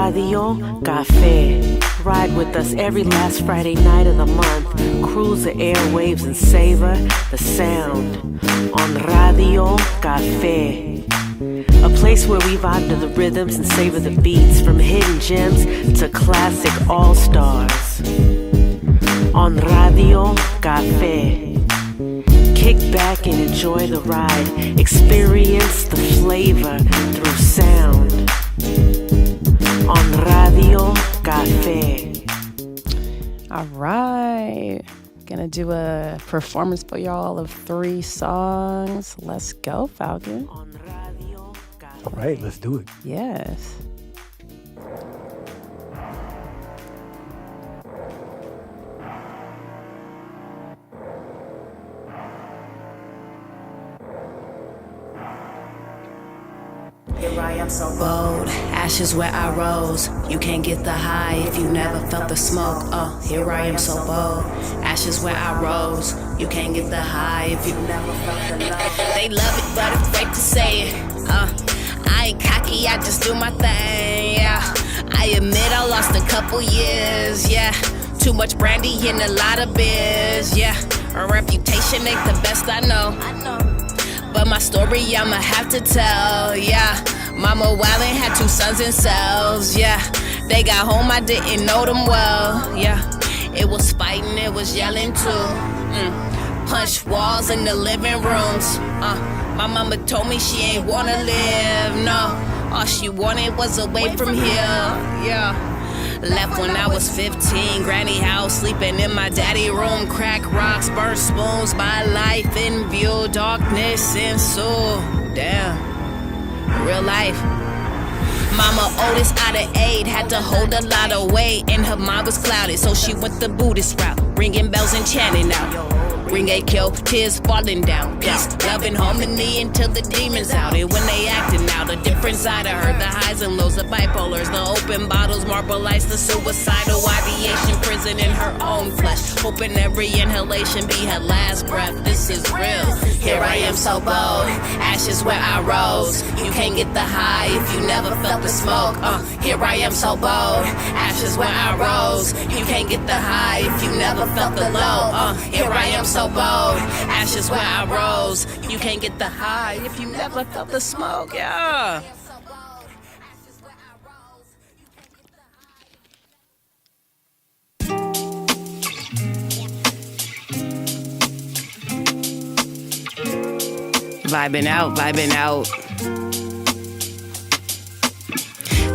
Radio Café. Ride with us every last Friday night of the month. Cruise the airwaves and savor the sound on Radio Café. A place where we vibe to the rhythms and savor the beats, from hidden gems to classic all-stars. On Radio Café. Kick back and enjoy the ride. Experience the flavor through sound. On Radio Café. All right. Gonna do a performance for y'all of 3 songs. Let's go, Falcon. On Radio Café. All right, let's do it. Yes. Here I am so bold, ashes where I rose. You can't get the high if you never felt the smoke. Here I am so bold, ashes where I rose. You can't get the high if you never felt the love. They love it, but afraid to say it. I ain't cocky, I just do my thing, yeah. I admit I lost a couple years, yeah. Too much brandy and a lot of beers, yeah. A reputation ain't the best I know. But my story I'ma have to tell, yeah. Mama wildin', had 2 sons in cells, yeah. They got home, I didn't know them well, yeah. It was fighting, it was yelling too. Punch walls in the living rooms. My mama told me she ain't wanna live, no. All she wanted was away from here, yeah. Left when I was 15, granny house, sleeping in my daddy room. Crack rocks, burn spoons, my life in view. Darkness ensue, damn, real life. Mama oldest out of 8, had to hold a lot of weight, and her mind was clouded, so she went the Buddhist route, ringing bells and chanting out. Ring a kill, tears falling down. Peace, love and harmony until the demons out. And when they acting out, a different side of her. The highs and lows, the bipolars, the open bottles, marble ice, the suicidal ideation, prison in her own flesh. Hoping every inhalation be her last breath. This is real. Here I am so bold, ashes where I rose. You can't get the high if you never felt the smoke. Here I am so bold, ashes where I rose. You can't get the high if you never felt the low. Here I am so bold, ashes where I rose. You can't get the high if you never felt the smoke, yeah. Vibing out, vibing out.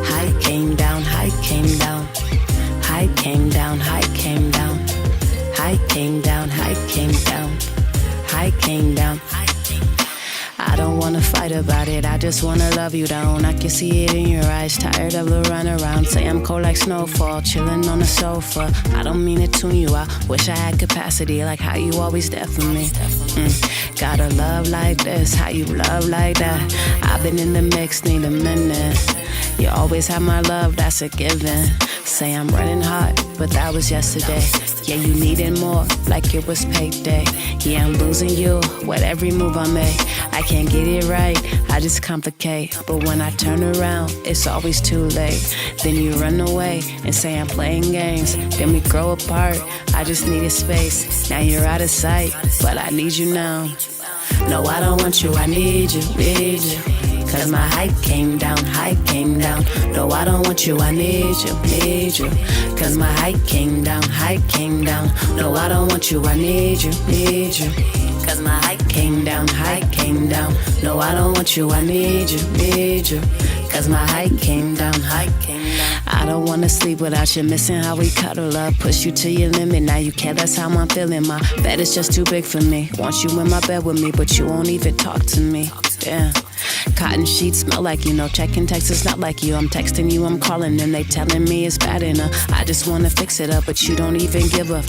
High came down, high came down. High came down, high came down. High came down, high came down. High came down. I don't wanna fight about it, I just wanna love you down. I can see it in your eyes, tired of the runaround. Say I'm cold like snowfall, chilling on the sofa. I don't mean to tune you out, wish I had capacity, like how you always there for me. Got a love like this, how you love like that. I've been in the mix, need a minute. You always have my love, that's a given. Say I'm running hot, but that was yesterday. Yeah, you needed more, like it was payday. Yeah, I'm losing you with every move I make. I can't get it right, I just complicate. But when I turn around, it's always too late. Then you run away and say I'm playing games. Then we grow apart, I just needed space. Now you're out of sight, but I need you now. No, I don't want you, I need you, need you. Cause my height came down, height came down. No, I don't want you, I need you, need you. Cause my height came down, height came down. No, I don't want you, I need you, need you. Cause my height came down, height came down. No, I don't want you, I need you, need you. Cause my height came down, height came down. I don't wanna sleep without you, missing how we cuddle up. Push you to your limit, now you care, that's how I'm feeling. My bed is just too big for me. Want you in my bed with me, but you won't even talk to me. Damn. Cotton sheets smell like you, no checking texts, it's not like you. I'm texting you, I'm calling them, they telling me it's bad enough. I just wanna fix it up, but you don't even give up.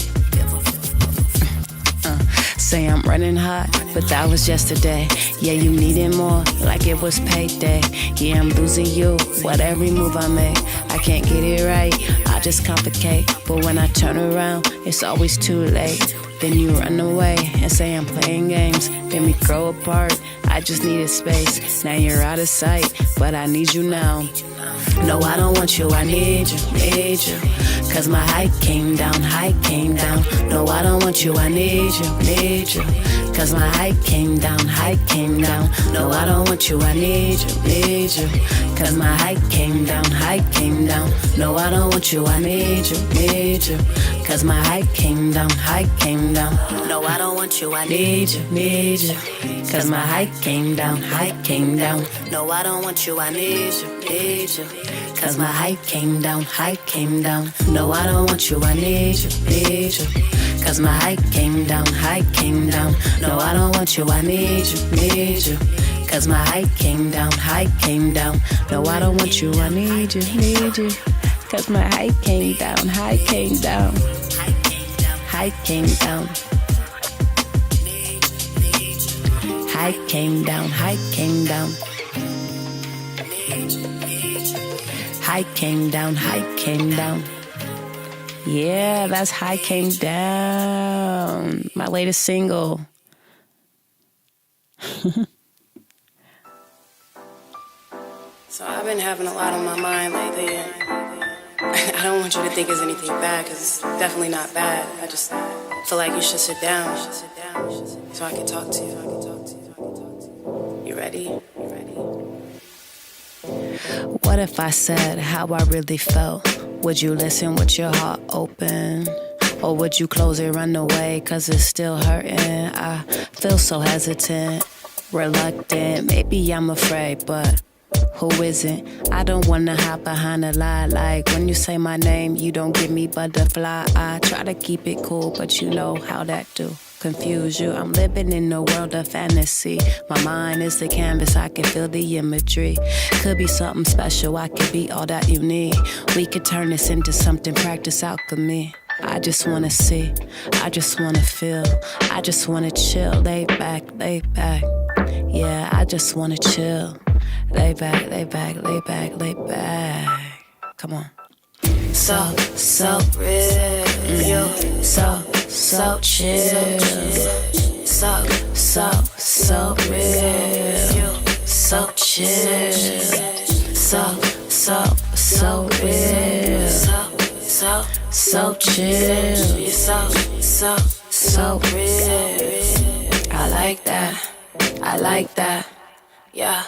Say I'm running hot, but that was yesterday. Yeah, you needed more, like it was payday. Yeah, I'm losing you with every move I make. I can't get it right, I just complicate. But when I turn around, it's always too late. Then you run away and say I'm playing games. Then we grow apart, I just needed space. Now you're out of sight, but I need you now. No, I don't want you, I need you, need you. Cause my height came down, height came down. No, I don't want you, I need you, need you. Cause my height came down, height came down. No, I don't want you, I need you, need you. Cause my height came down, height came down. No, I don't want you, I need you, need you. Cause my height came down, height came down. No, I don't want you, I need you, need you. Cause my height came down, height came down. No, I don't want you, I need you, need you. Cause my height came down, height came down. No, I don't want you, I need you, need you. Cause my height came down, height came down. No, I don't want you, I need you, need you. Cause my height came down, height came down. No, I don't want you, I need you, need you. Cause my height came down, height came down. Height came down. Height came down, height came down. Height came down, height came down. Yeah, that's Height Came Down. My latest single. So I've been having a lot on my mind lately. I don't want you to think it's anything bad, because it's definitely not bad. I just feel like you should sit down so I can talk to you. You ready? What if I said how I really felt? Would you listen with your heart open? Or would you close it, run away, cause it's still hurting? I feel so hesitant, reluctant. Maybe I'm afraid, but who isn't? I don't wanna hide behind a lie. Like when you say my name, you don't give me butterfly. I try to keep it cool, but you know how that do. Confuse you. I'm living in a world of fantasy. My mind is the canvas, I can feel the imagery. Could be something special, I could be all that you need. We could turn this into something, practice alchemy. I just wanna see, I just wanna feel, I just wanna chill, lay back, lay back. Yeah, I just wanna chill, lay back, lay back, lay back, lay back. Come on. So real, so chill. So real, so chill. So real, so chill. So real. I like that, yeah.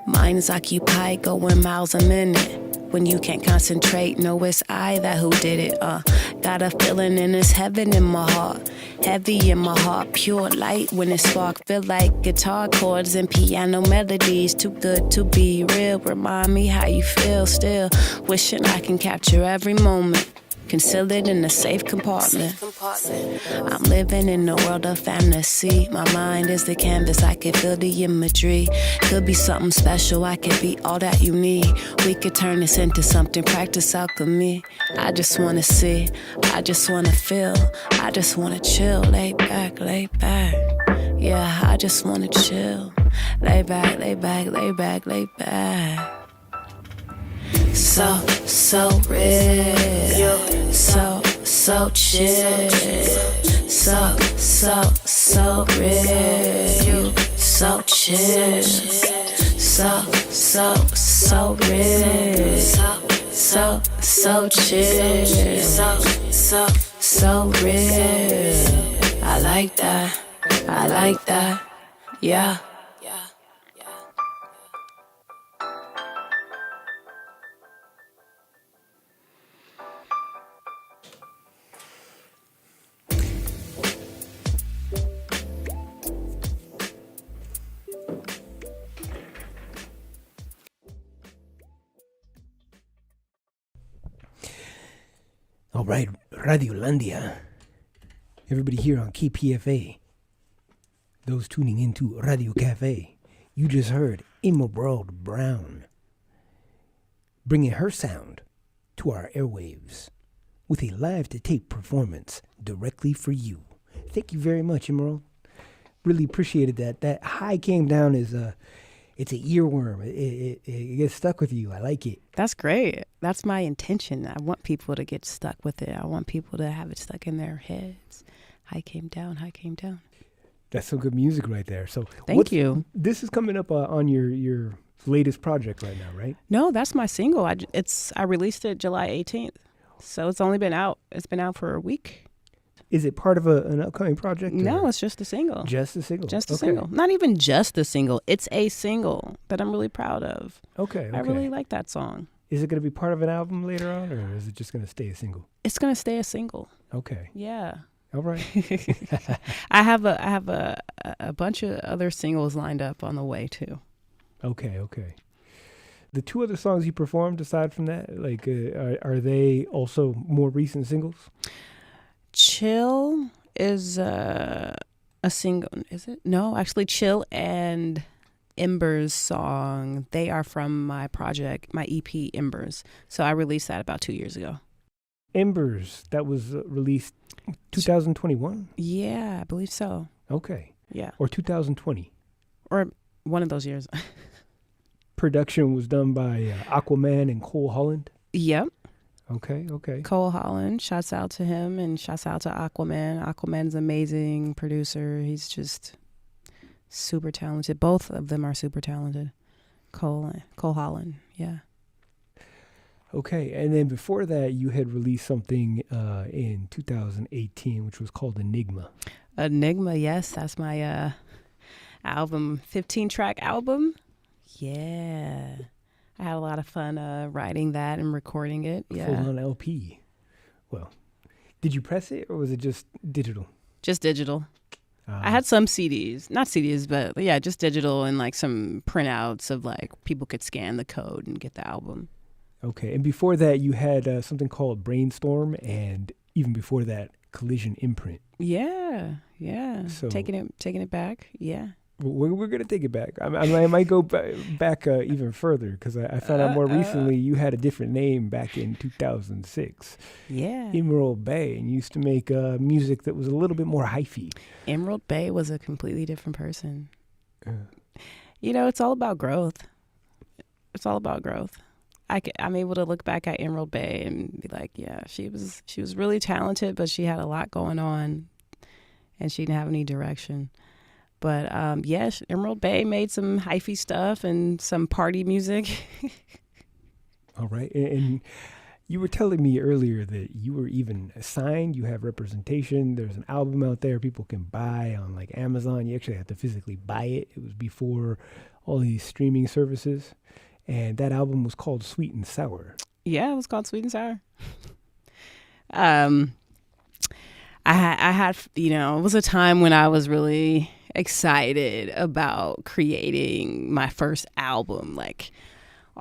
Mind's occupied, going miles a minute. When you can't concentrate, know it's I that who did it, Got a feeling and it's heaven in my heart. Heavy in my heart, pure light when it spark. Feel like guitar chords and piano melodies. Too good to be real. Remind me how you feel still. Wishing I can capture every moment. Conceal it in a safe compartment. I'm living in a world of fantasy. My mind is the canvas, I can feel the imagery. Could be something special, I could be all that you need. We could turn this into something, practice alchemy. I just wanna see, I just wanna feel, I just wanna chill, lay back, lay back. Yeah, I just wanna chill, lay back, lay back, lay back, lay back. So real, so chill. So real, so chill. So real, so chill. So real. I like that, yeah. All right, Radiolandia. Everybody here on KPFA. Those tuning into Radio Café. You just heard Imderald Brown bringing her sound to our airwaves with a live-to-tape performance directly for you. Thank you very much, Imderald. Really appreciated that. That high came down is it's an earworm. It gets stuck with you. I like it. That's great. That's my intention. I want people to get stuck with it. I want people to have it stuck in their heads. High came down, high came down. That's some good music right there. So thank you. This is coming up on your latest project right now, right? No, that's my single. I released it July 18th. So it's only been out. It's been out for a week. Is it part of an upcoming project? No, it's just a single. Just a single? Just a single. Not even just a single. It's a single that I'm really proud of. Okay. I really like that song. Is it going to be part of an album later on, or is it just going to stay a single? It's going to stay a single. Okay. Yeah. All right. I have a bunch of other singles lined up on the way too. Okay. The two other songs you performed aside from that, like, are they also more recent singles? Chill is a single, is it? No, actually, Chill and Embers song, they are from my project, my EP Embers. So I released that about 2 years ago. Embers, that was released 2021? Yeah, I believe so. Okay. Yeah. Or 2020? Or one of those years. Production was done by Aquaman and Cole Holland? Yep. Okay. Cole Holland, shouts out to him and shouts out to Aquaman. Aquaman's an amazing producer. He's just super talented. Both of them are super talented. Cole Holland, yeah. Okay, and then before that, you had released something in 2018, which was called Enigma. Enigma, yes, that's my album, 15-track album. Yeah. I had a lot of fun writing that and recording it. Yeah. Full on LP. Well, did you press it or was it just digital? Just digital. I had some CDs, not CDs, but yeah, just digital and like some printouts of like people could scan the code and get the album. Okay. And before that, you had something called Brainstorm, and even before that, Collision Imprint. Yeah. So taking it back. Yeah. We're going to take it back. I might go back even further because I found out more recently you had a different name back in 2006. Yeah. Imderald Bay, and you used to make music that was a little bit more hyphy. Imderald Bay was a completely different person. It's all about growth. It's all about growth. I'm able to look back at Imderald Bay and be like, yeah, she was really talented, but she had a lot going on and she didn't have any direction. But yes, Imderald Bay made some hyphy stuff and some party music. All right. And you were telling me earlier that you were even signed. You have representation. There's an album out there people can buy on like Amazon. You actually have to physically buy it. It was before all these streaming services. And that album was called Sweet and Sour. Yeah, it was called Sweet and Sour. I had, it was a time when I was really excited about creating my first album. Like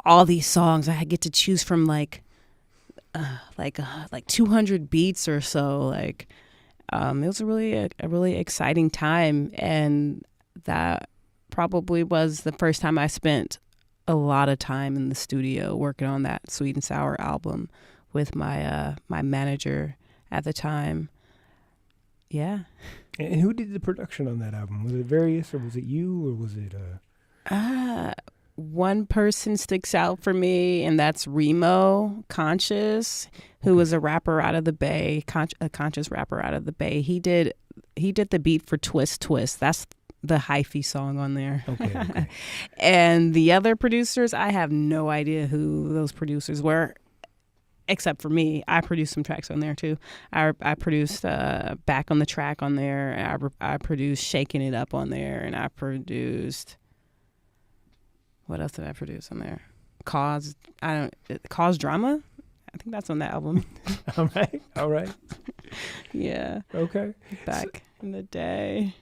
all these songs, I get to choose from like 200 beats or so. Like it was a really exciting time, and that probably was the first time I spent a lot of time in the studio working on that Sweet and Sour album with my my manager at the time. Yeah. And who did the production on that album? Was it various, or was it you, or was it one person sticks out for me, and that's Remo Conscious, who was a rapper out of the Bay, a conscious rapper out of the Bay. He did the beat for Twist Twist. That's the hyphy song on there. Okay. And the other producers, I have no idea who those producers were, except for me. I produced some tracks on there too. I produced Back on the Track on there. I produced Shaking It Up on there, and I produced, what else did I produce on there? Cause Drama. I think that's on that album. All right. Yeah. Okay. Back in the day.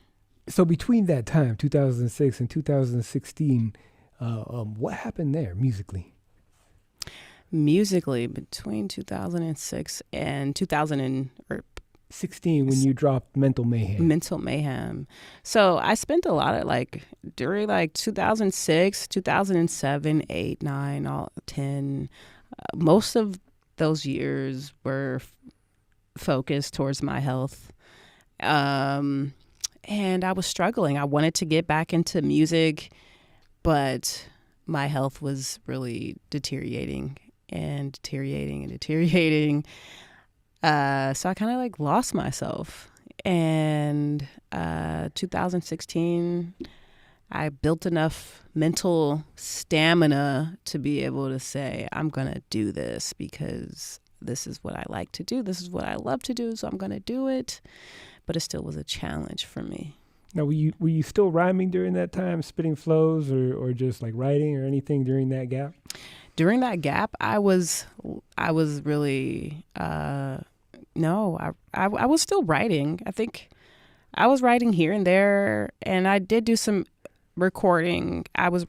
So between that time, 2006 and 2016, what happened there musically? Musically, between 2006 and 2016, when you dropped Mental Mayhem. So I spent a lot of during 2006, 2007, 8, 9, 10. Most of those years were focused towards my health. And I was struggling. I wanted to get back into music, but my health was really deteriorating. So I kind of lost myself. And 2016, I built enough mental stamina to be able to say, I'm going to do this because this is what I like to do. This is what I love to do. So I'm going to do it. But it still was a challenge for me. Now, were you still rhyming during that time, spitting flows or just like writing or anything during that gap? During that gap, I was really, no, I was still writing. I think I was writing here and there, and I did do some recording. I was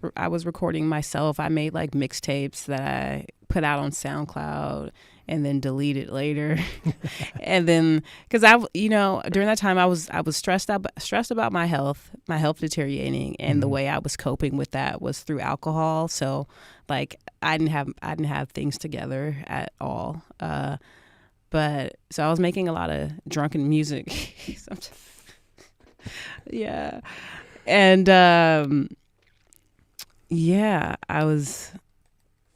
recording myself. I made like mixtapes that I put out on SoundCloud and then deleted later. And then, cause during that time I was stressed about my health deteriorating. And the way I was coping with that was through alcohol. So like I didn't have things together at all. But so I was making a lot of drunken music. Yeah. And,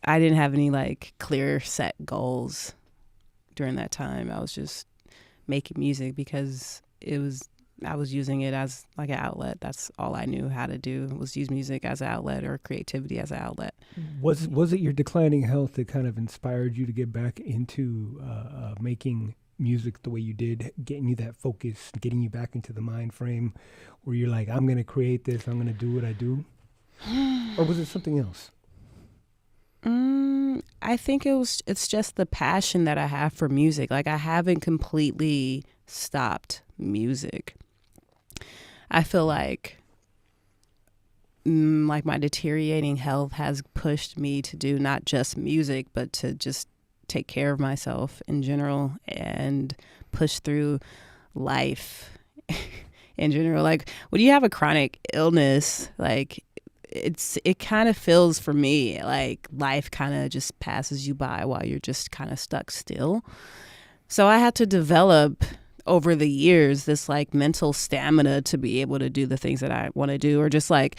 I didn't have any like clear set goals during that time. I was just making music because I was using it as like an outlet. That's all I knew how to do, was use music as an outlet or creativity as an outlet. Was it your declining health that kind of inspired you to get back into making music the way you did, getting you that focus, getting you back into the mind frame where you're like, I'm going to create this, I'm going to do what I do? Or was it something else? I think it's just the passion that I have for music. Like I haven't completely stopped music. I feel like my deteriorating health has pushed me to do not just music, but to just take care of myself in general and push through life in general. Like when you have a chronic illness, like it kind of feels, for me, like life kind of just passes you by while you're just kind of stuck still. So I had to develop over the years this like mental stamina to be able to do the things that I want to do, or just like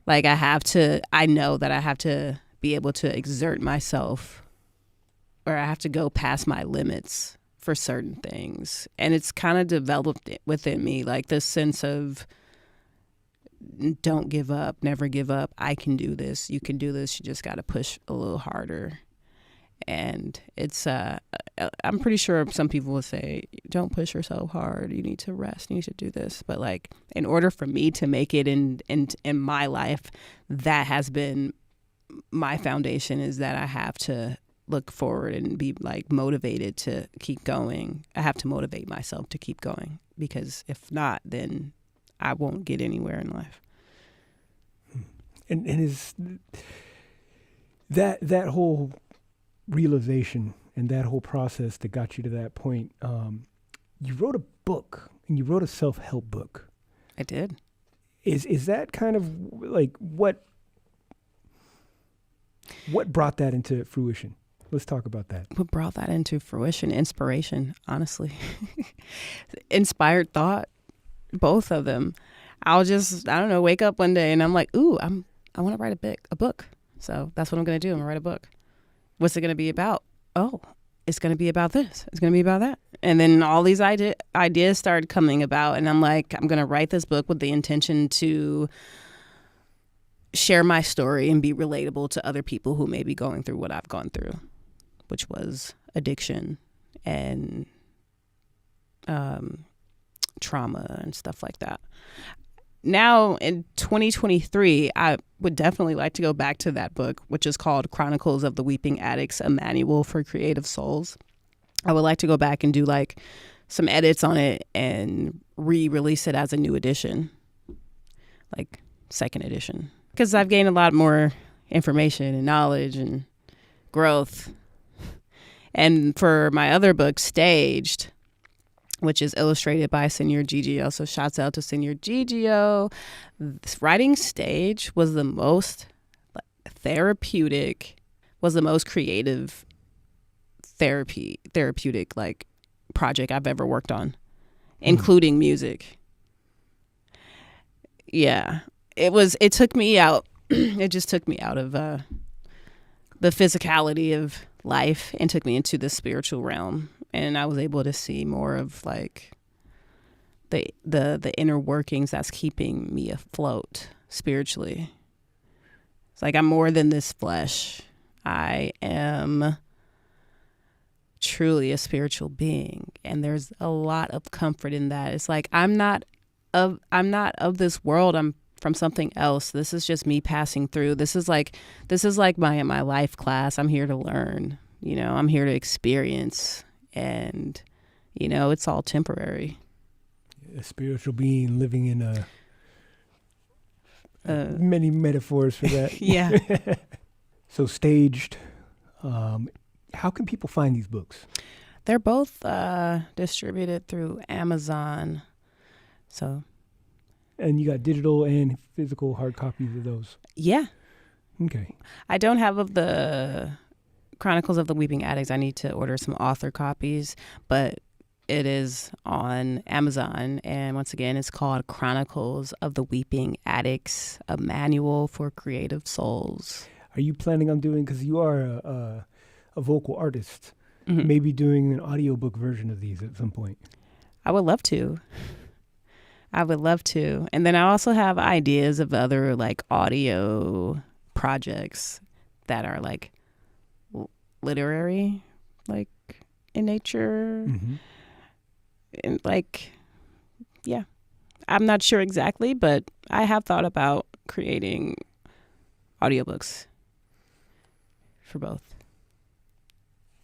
I know that I have to be able to exert myself, or I have to go past my limits for certain things. And it's kind of developed within me, like this sense of don't give up, never give up. I can do this. You can do this. You just got to push a little harder. And it's, I'm pretty sure some people will say, don't push yourself hard. You need to rest. You need to do this. But like, in order for me to make it in my life, that has been my foundation, is that I have to look forward and be like motivated to keep going. I have to motivate myself to keep going, because if not, then I won't get anywhere in life. And is that whole realization and that whole process that got you to that point, you wrote a book, and you wrote a self-help book. I did. Is that kind of like what brought that into fruition? Let's talk about that. What brought that into fruition? Inspiration, honestly. Inspired thought, both of them. I'll just, I don't know, wake up one day and I'm like, ooh, I want to write a book. So that's what I'm going to do. I'm going to write a book. What's it going to be about? Oh, it's going to be about this. It's going to be about that. And then all these ideas started coming about, and I'm like, I'm going to write this book with the intention to share my story and be relatable to other people who may be going through what I've gone through, which was addiction and trauma and stuff like that. Now in 2023, I would definitely like to go back to that book, which is called Chronicles of the Weeping Addicts, a Manual for Creative Souls. I would like to go back and do like some edits on it and re-release it as a new edition, like second edition, because I've gained a lot more information and knowledge and growth. And for my other book, Staged, which is illustrated by Senor Gigio. So shouts out to Senor Gigio. Writing Stage was the most therapeutic, was the most creative therapeutic like project I've ever worked on, including music. Yeah, it took me out. It just took me out of the physicality of life and took me into the spiritual realm. And I was able to see more of like the inner workings that's keeping me afloat. spiritually. It's like I'm more than this flesh. I am truly a spiritual being, and there's a lot of comfort in that. It's like I'm not of this world. I'm from something else. This is just me passing through. This is like my life class. I'm here to learn. I'm here to experience, and it's all temporary. A spiritual being living in many metaphors for that. Yeah. So Staged. How can people find these books? They're both distributed through Amazon. So. And you got digital and physical hard copies of those? Yeah. Okay. I don't have of the Chronicles of the Weeping Addicts. I need to order some author copies, but it is on Amazon. And once again, it's called Chronicles of the Weeping Addicts, a manual for creative souls. Are you planning on doing, because you are a vocal artist, Mm-hmm. maybe doing an audiobook version of these at some point? I would love to. And then I also have ideas of other like audio projects that are like literary, like in nature. Mm-hmm. And like, yeah, I'm not sure exactly, but I have thought about creating audiobooks for both.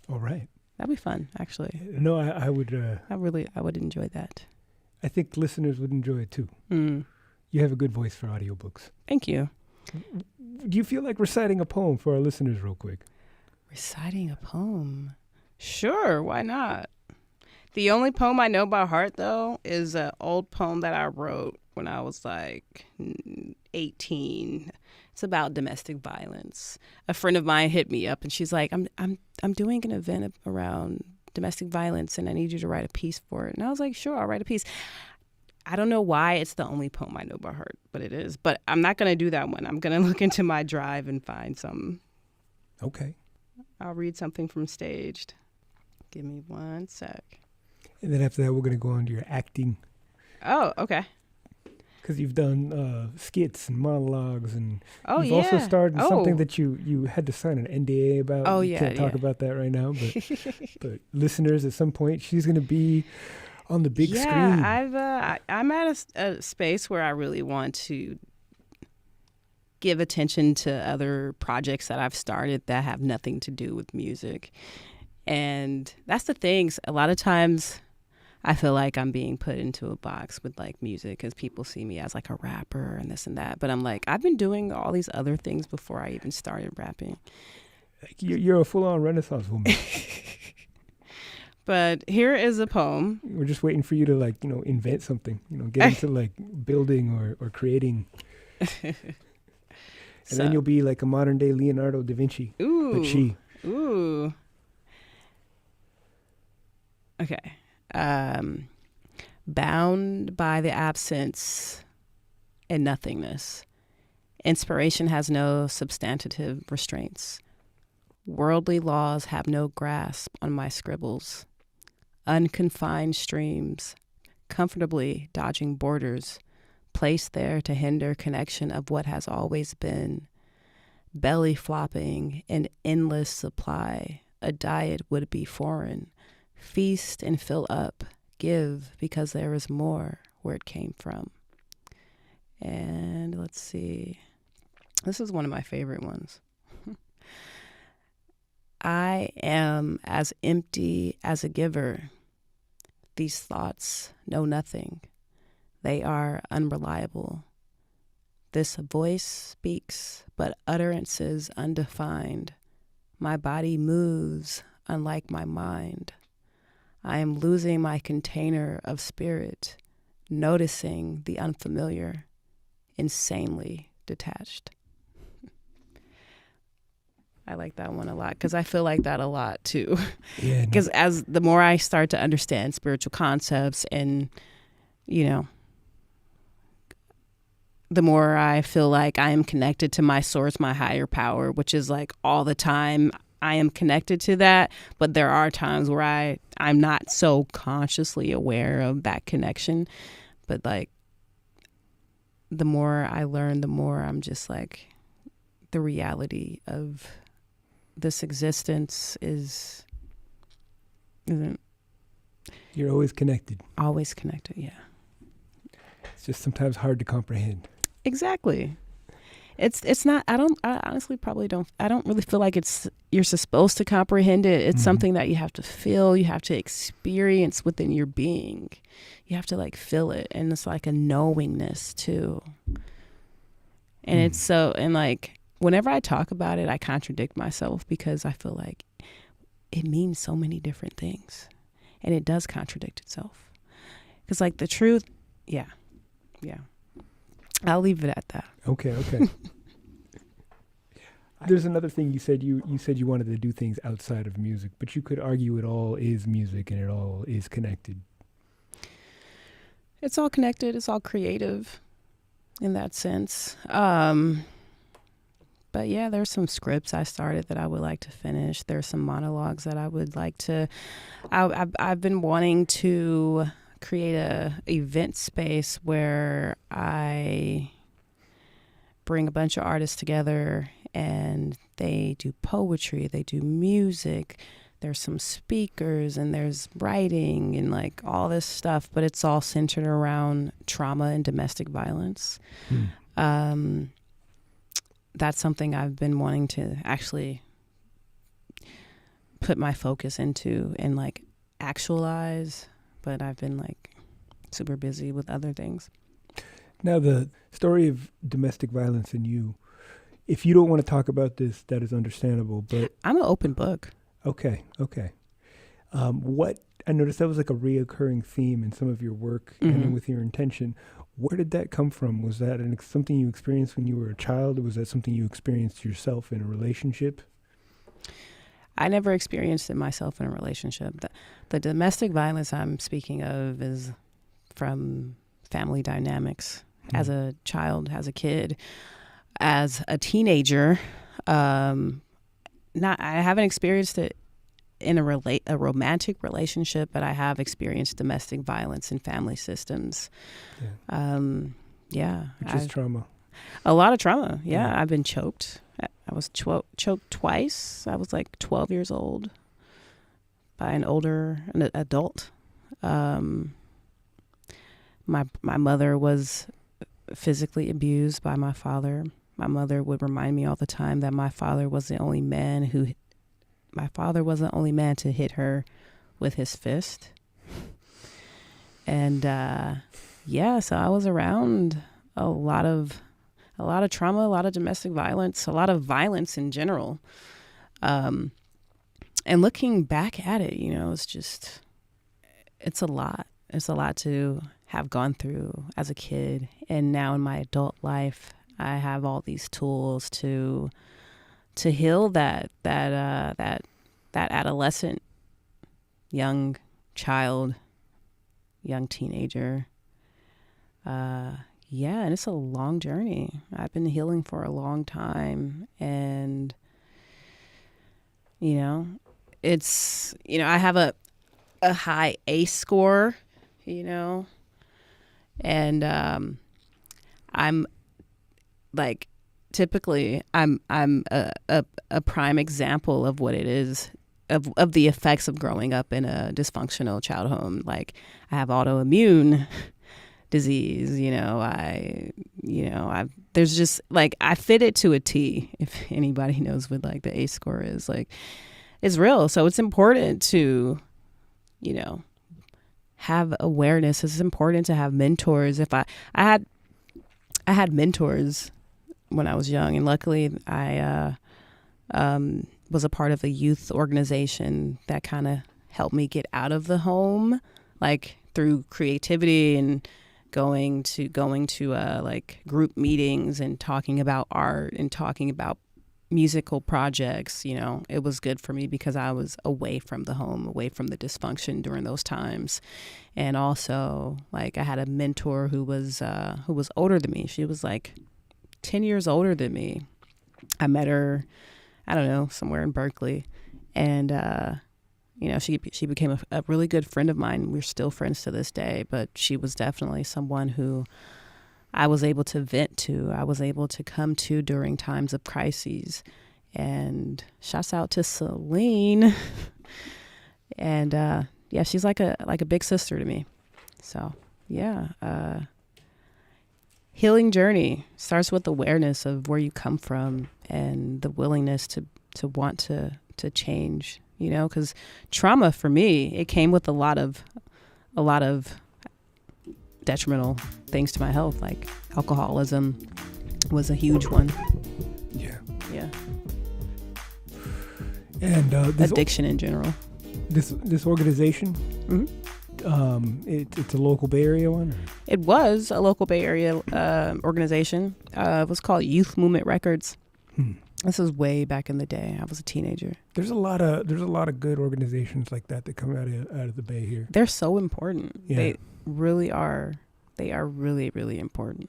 All right. That'd be fun, actually. No, I would. I would enjoy that. I think listeners would enjoy it too. Mm. You have a good voice for audiobooks. Thank you. Do you feel like reciting a poem for our listeners real quick? Reciting a poem? Sure, why not? The only poem I know by heart, though, is an old poem that I wrote when I was like 18. It's about domestic violence. A friend of mine hit me up and she's like, I'm doing an event around domestic violence and I need you to write a piece for it. And I was like, sure, I'll write a piece. I don't know why it's the only poem I know by heart, but it is. But I'm not going to do that one. I'm going to look into my drive and find some. Okay. I'll read something from Staged. Give me one sec. And then after that, we're going to go on to your acting. Oh, okay. Because you've done skits and monologues, and you've yeah. also starred in something that you had to sign an NDA about. Oh, you yeah, can't talk about that right now, but listeners, at some point, she's going to be on the big screen. Yeah, I'm at a space where I really want to give attention to other projects that I've started that have nothing to do with music. And that's the thing. A lot of times I feel like I'm being put into a box with like music because people see me as like a rapper and this and that. But I'm like, I've been doing all these other things before I even started rapping. You're a full-on Renaissance woman. But here is a poem. We're just waiting for you to like, invent something, get into like building or creating. And then you'll be like a modern day Leonardo da Vinci. Ooh. But she. Ooh. Okay. Bound by the absence and nothingness. Inspiration has no substantive restraints. Worldly laws have no grasp on my scribbles. Unconfined streams, comfortably dodging borders, placed there to hinder connection of what has always been. Belly flopping in endless supply, a diet would be foreign. Feast and fill up, give because there is more where it came from. And let's see. This is one of my favorite ones. I am as empty as a giver. These thoughts know nothing. They are unreliable. This voice speaks, but utterances undefined. My body moves unlike my mind. I am losing my container of spirit, noticing the unfamiliar, insanely detached. I like that one a lot because I feel like that a lot too. Yeah. Because as the more I start to understand spiritual concepts and, the more I feel like I am connected to my source, my higher power, which is like all the time I am connected to that. But there are times where I'm not so consciously aware of that connection. But like the more I learn, the more I'm just like, the reality of this existence isn't. You're always connected. Always connected, yeah. It's just sometimes hard to comprehend. Exactly. It's not, I honestly probably don't, I don't really feel like you're supposed to comprehend it. It's something that you have to feel, you have to experience within your being. You have to like feel it. And it's like a knowingness too. And it's so, and like, whenever I talk about it, I contradict myself because I feel like it means so many different things. And it does contradict itself. Because like the truth, yeah. I'll leave it at that. Okay. There's another thing you said. You said you wanted to do things outside of music, but you could argue it all is music and it all is connected. It's all connected. It's all creative in that sense. But yeah, there's some scripts I started that I would like to finish. There's some monologues that I would like to. I've been wanting to create a event space where I bring a bunch of artists together and they do poetry, they do music, there's some speakers and there's writing and like all this stuff, but it's all centered around trauma and domestic violence. That's something I've been wanting to actually put my focus into and like actualize, but I've been like super busy with other things. Now, the story of domestic violence in you, if you don't want to talk about this, that is understandable, but... I'm an open book. Okay. What I noticed that was like a reoccurring theme in some of your work and with your intention. Where did that come from? Was that something you experienced when you were a child, or was that something you experienced yourself in a relationship? I never experienced it myself in a relationship. The domestic violence I'm speaking of is from family dynamics. As a child, as a kid, as a teenager, I haven't experienced it in a romantic relationship, but I have experienced domestic violence in family systems. Which is trauma. A lot of trauma. Yeah. I've been choked. I was choked twice. I was like 12 years old by an adult. My mother was physically abused by my father. My mother would remind me all the time that my father wasn't the only man to hit her with his fist. And so I was around a lot of trauma, a lot of domestic violence, a lot of violence in general. And looking back at it, it's a lot. It's a lot to have gone through as a kid. And now in my adult life, I have all these tools to heal that adolescent, young child, young teenager. And it's a long journey. I've been healing for a long time. And, it's, I have a high ACE score, and I'm like, typically I'm a prime example of what it is, of the effects of growing up in a dysfunctional child home. Like, I have autoimmune disease, there's just like, I fit it to a T. If anybody knows what like the ACE score is, like, it's real. So it's important to, have awareness. It's important to have mentors. If I had mentors when I was young, and luckily I was a part of a youth organization that kind of helped me get out of the home, like through creativity and going to like group meetings and talking about art and talking about musical projects. It was good for me because I was away from the home, away from the dysfunction during those times. And also, like, I had a mentor who was older than me. She was like 10 years older than me. I met her, I don't know, somewhere in Berkeley. And, she became a really good friend of mine. We're still friends to this day, but she was definitely someone who I was able to vent to, I was able to come to during times of crises. And shouts out to Celine. And yeah, she's like a big sister to me. So yeah, healing journey starts with awareness of where you come from and the willingness to want to change, you know, because trauma for me, it came with a lot of detrimental things to my health, like alcoholism was a huge one. Yeah. Yeah. And addiction in general. This organization, it's a local Bay Area one? It was a local Bay Area organization. It was called Youth Movement Records. This was way back in the day. I was a teenager. There's a lot of good organizations like that come out of the Bay here. They're so important. Yeah. They really are. They are really, really important.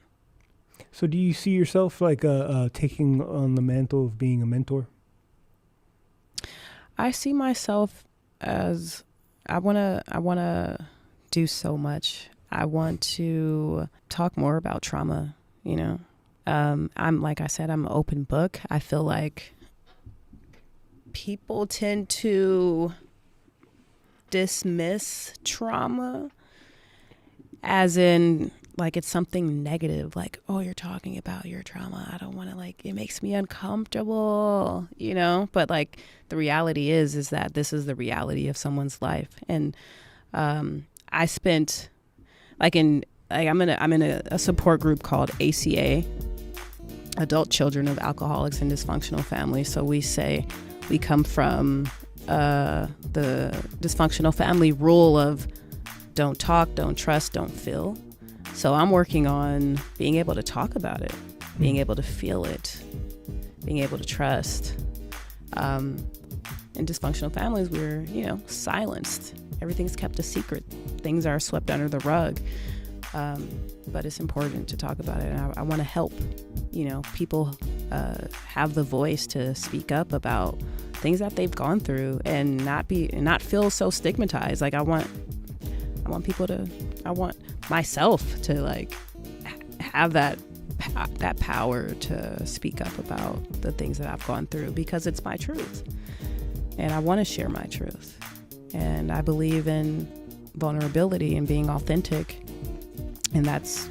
So do you see yourself like taking on the mantle of being a mentor? I see myself as I wanna do so much. I want to talk more about trauma, you know. I'm like I said, I'm an open book. I feel like people tend to dismiss trauma as in like it's something negative, like, oh, you're talking about your trauma. I don't want to, like, it makes me uncomfortable, you know? But like the reality is that this is the reality of someone's life. And I spent I'm in a support group called ACA, Adult Children of Alcoholics and Dysfunctional Families. So we say we come from the dysfunctional family rule of don't talk, don't trust, don't feel. So I'm working on being able to talk about it, being able to feel it, being able to trust. In dysfunctional families, we're, you know, silenced. Everything's kept a secret. Things are swept under the rug. But it's important to talk about it. And I want to help, you know, people have the voice to speak up about things that they've gone through and not feel so stigmatized. Like I want myself to like have that power to speak up about the things that I've gone through because it's my truth. And I want to share my truth. And I believe in vulnerability and being authentic. And that's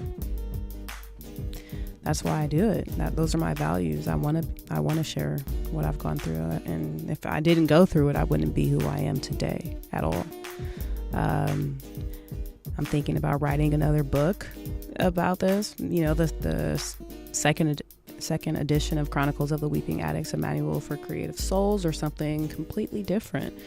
why I do it. Those are my values. I want to share what I've gone through. And if I didn't go through it, I wouldn't be who I am today at all. I'm thinking about writing another book about this. You know, the second edition of Chronicles of the Weeping Addicts, a manual for creative souls, or something completely different.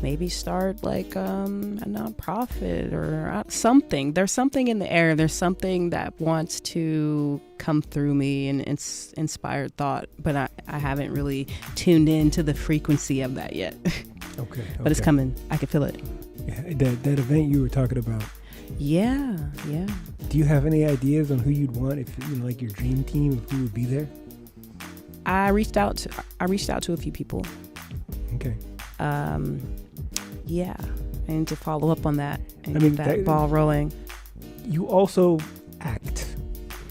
Maybe start like a nonprofit or something. There's something in the air. There's something that wants to come through me and inspired thought, but I haven't really tuned into the frequency of that yet. Okay. But it's coming. I can feel it. Yeah, that event you were talking about. Yeah. Do you have any ideas on who you'd want, if you know, like your dream team of who would be there? I reached out to a few people. Okay. Yeah, I need to follow up on that and get that ball rolling. You also act.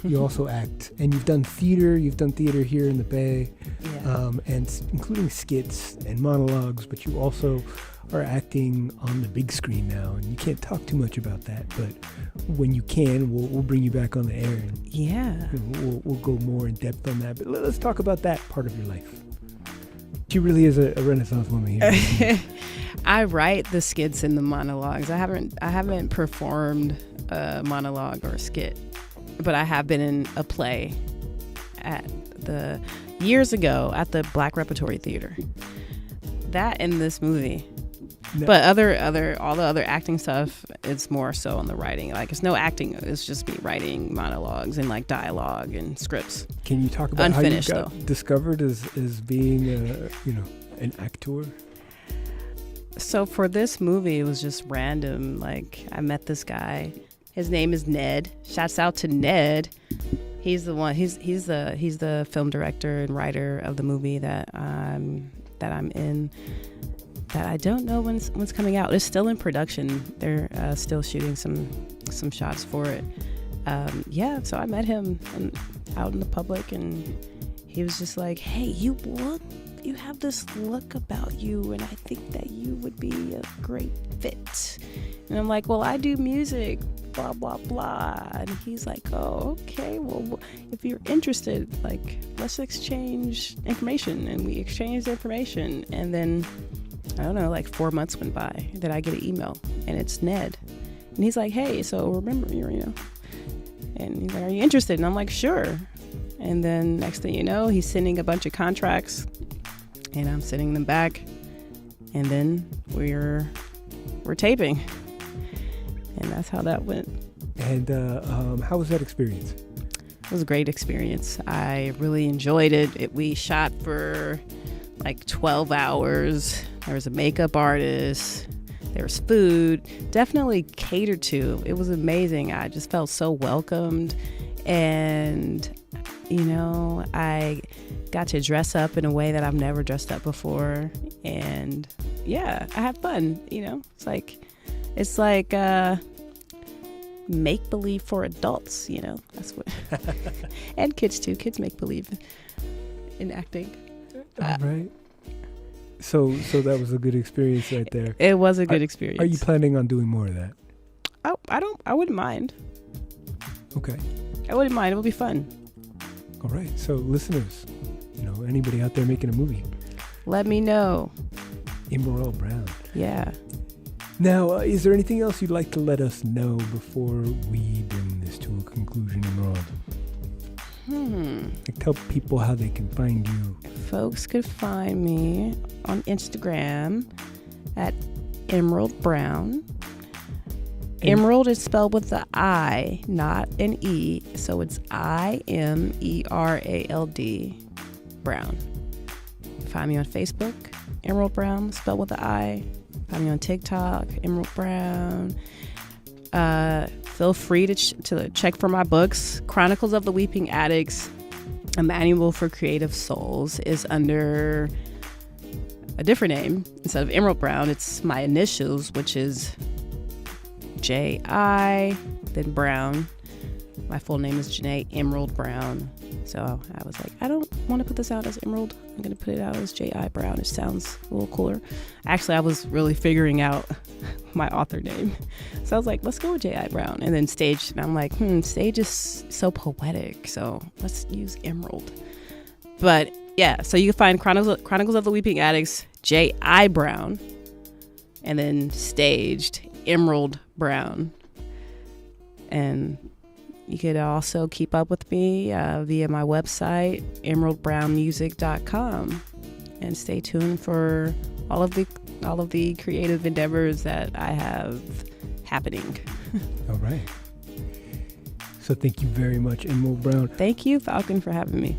And you've done theater. You've done theater here in the Bay, and including skits and monologues. But you also are acting on the big screen now, and you can't talk too much about that. But when you can, we'll bring you back on the air, and we'll go more in depth on that. But let's talk about that part of your life. She really is a Renaissance woman here. I write the skits and the monologues. I haven't performed a monologue or a skit, but I have been in a play years ago at the Black Repertory Theater. That and this movie. No. But all the other acting stuff, it's more so on the writing. Like, it's no acting. It's just me writing monologues and like dialogue and scripts. Can you talk about unfinished, how you got discovered as being an actor? So for this movie, it was just random. Like, I met this guy. His name is Ned. Shouts out to Ned. He's the one. He's the film director and writer of the movie that I'm in. That I don't know when's coming out. It's still in production. They're still shooting some shots for it. So I met him out in the public, and he was just like, hey, you have this look about you, and I think that you would be a great fit. And I'm like, well, I do music, blah, blah, blah. And he's like, oh, okay, well, if you're interested, like, let's exchange information. And we exchanged information. And then, I don't know, like 4 months went by. Then I get an email, and it's Ned. And he's like, hey, so remember, you know. And he's like, are you interested? And I'm like, sure. And then next thing you know, he's sending a bunch of contracts, and I'm sending them back. And then we're taping. And that's how that went. And how was that experience? It was a great experience. I really enjoyed it. We shot for like 12 hours. There was a makeup artist. There was food. Definitely catered to. It was amazing. I just felt so welcomed. And, you know, I got to dress up in a way that I've never dressed up before. And, yeah, I had fun, you know. It's like make-believe for adults, you know. That's what. And kids, too. Kids make believe in acting. All right. So that was a good experience right there. It was a good experience. Are you planning on doing more of that? Oh, I wouldn't mind. Okay. I wouldn't mind. It would be fun. All right. So listeners, you know, anybody out there making a movie, let me know. Imderald Brown. Yeah. Now, is there anything else you'd like to let us know before we bring this to a conclusion, Imderald? Like, tell people how they can find you. Folks could find me on Instagram at Imderald Brown. Imderald is spelled with the I, not an E, so it's IMERALD Brown. Find me on Facebook, Imderald Brown, spelled with the I. Find me on TikTok, Imderald Brown. Feel free to check for my books. Chronicles of the Weeping Addicts, A Manual for Creative Souls, is under a different name. Instead of Imderald Brown, it's my initials, which is J.I., then Brown. My full name is Janae Imderald Brown. So I was like, I don't want to put this out as Imderald. I'm going to put it out as J.I. Brown. It sounds a little cooler. Actually, I was really figuring out my author name. So I was like, let's go with J.I. Brown. And then Stage. And I'm like, Stage is so poetic. So let's use Imderald. But yeah, so you can find Chronicles of the Weeping Addicts, J.I. Brown. And then Staged, Imderald Brown. And you could also keep up with me via my website, imderaldbrownmusic.com, and stay tuned for all of the creative endeavors that I have happening. All right. So thank you very much, Imderald Brown. Thank you, Falcon, for having me.